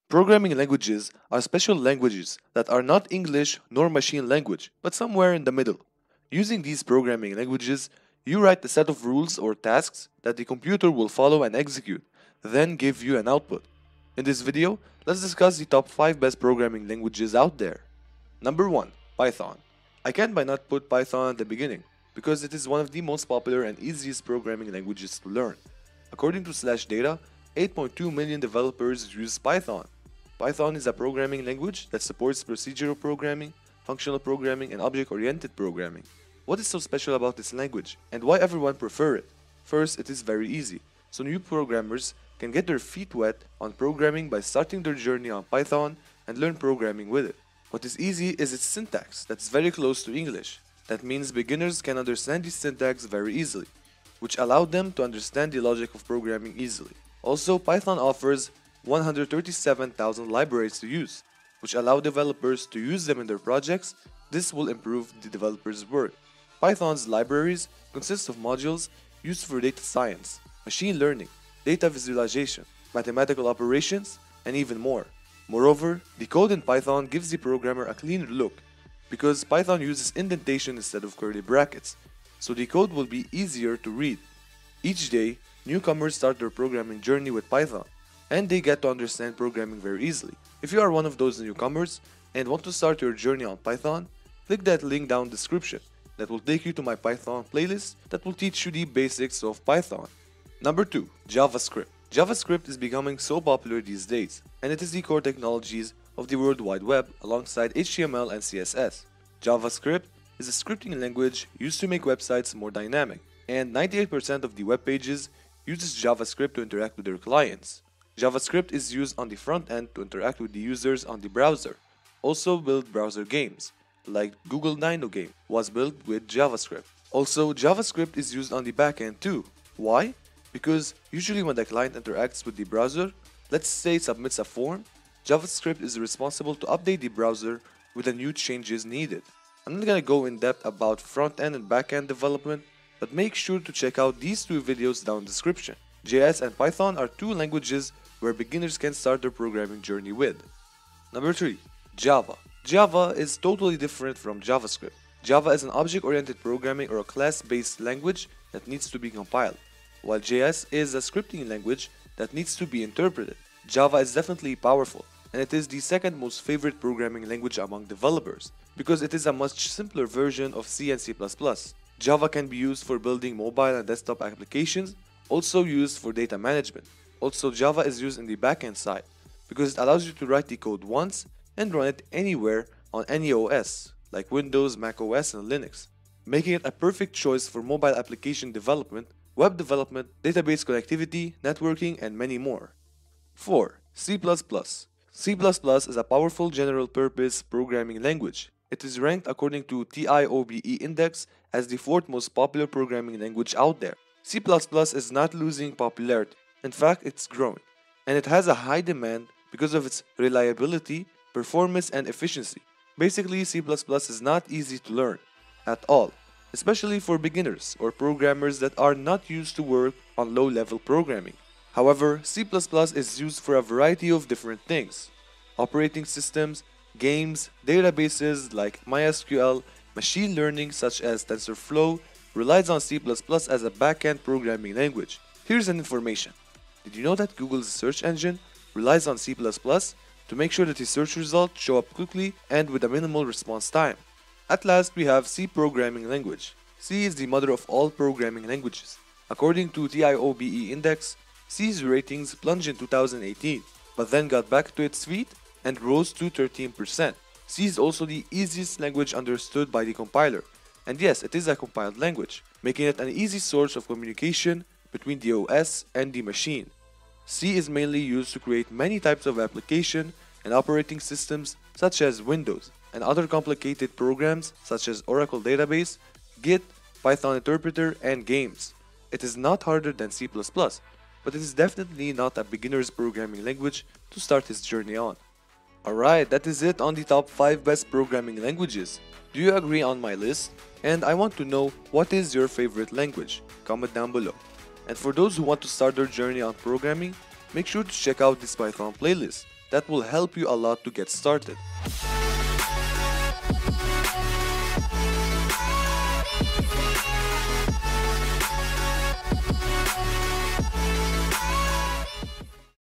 Programming languages are special languages that are not English nor machine language, but somewhere in the middle. Using these programming languages, you write a set of rules or tasks that the computer will follow and execute, then give you an output. In this video, let's discuss the top 5 best programming languages out there. Number 1. Python. I can't by not put Python at the beginning, because it is one of the most popular and easiest programming languages to learn. According to /data, 8.2 million developers use Python. Python is a programming language that supports procedural programming, functional programming, and object-oriented programming. What is so special about this language, and why everyone prefer it? First, it is very easy, so new programmers can get their feet wet on programming by starting their journey on Python and learn programming with it. What is easy is its syntax that's very close to English. That means beginners can understand the syntax very easily, which allowed them to understand the logic of programming easily. Also, Python offers 137,000 libraries to use, which allow developers to use them in their projects. This will improve the developer's work. Python's libraries consist of modules used for data science, machine learning, data visualization, mathematical operations, and even more. Moreover, the code in Python gives the programmer a cleaner look, because Python uses indentation instead of curly brackets, so the code will be easier to read. Each day, newcomers start their programming journey with Python, and they get to understand programming very easily. If you are one of those newcomers and want to start your journey on Python, click that link down in the description. That will take you to my Python playlist that will teach you the basics of Python. Number 2. JavaScript. JavaScript is becoming so popular these days, and it is the core technologies of the World Wide Web alongside HTML and CSS. JavaScript is a scripting language used to make websites more dynamic, and 98% of the web pages uses JavaScript to interact with their clients. JavaScript is used on the front end to interact with the users on the browser. Also build browser games, like Google Dino game was built with JavaScript. Also, JavaScript is used on the back end too. Why? Because usually when the client interacts with the browser, let's say submits a form, JavaScript is responsible to update the browser with the new changes needed. I'm not gonna go in depth about front-end and back-end development, but make sure to check out these two videos down in the description. JS and Python are two languages where beginners can start their programming journey with. Number 3. Java. Java is totally different from JavaScript. Java is an object-oriented programming or a class-based language that needs to be compiled, while JS is a scripting language that needs to be interpreted. Java is definitely powerful, and it is the second most favorite programming language among developers, because it is a much simpler version of C and C++. Java can be used for building mobile and desktop applications, also used for data management. Also, Java is used in the backend side, because it allows you to write the code once and run it anywhere on any OS, like Windows, Mac OS, and Linux, making it a perfect choice for mobile application development, web development, database connectivity, networking, and many more. 4. C++. C++ is a powerful general-purpose programming language. It is ranked according to TIOBE Index as the 4th most popular programming language out there. C++ is not losing popularity. In fact, it's growing, and it has a high demand because of its reliability, performance, and efficiency. Basically, C++ is not easy to learn at all, especially for beginners or programmers that are not used to work on low-level programming. However, C++ is used for a variety of different things: operating systems, games, databases like MySQL, machine learning such as TensorFlow relies on C++ as a back-end programming language. Here's an information. Did you know that Google's search engine relies on C++ to make sure that the search results show up quickly and with a minimal response time? At last, we have C programming language. C is the mother of all programming languages. According to TIOBE Index, C's ratings plunged in 2018, but then got back to its feet and rose to 13%. C is also the easiest language understood by the compiler, and yes, it is a compiled language, making it an easy source of communication between the OS and the machine. C is mainly used to create many types of application and operating systems such as Windows and other complicated programs such as Oracle Database, Git, Python Interpreter, and games. It is not harder than C++, but it is definitely not a beginner's programming language to start his journey on. Alright, that is it on the top 5 best programming languages. Do you agree on my list? And I want to know, what is your favorite language? Comment down below. And for those who want to start their journey on programming, make sure to check out this Python playlist. that will help you a lot to get started.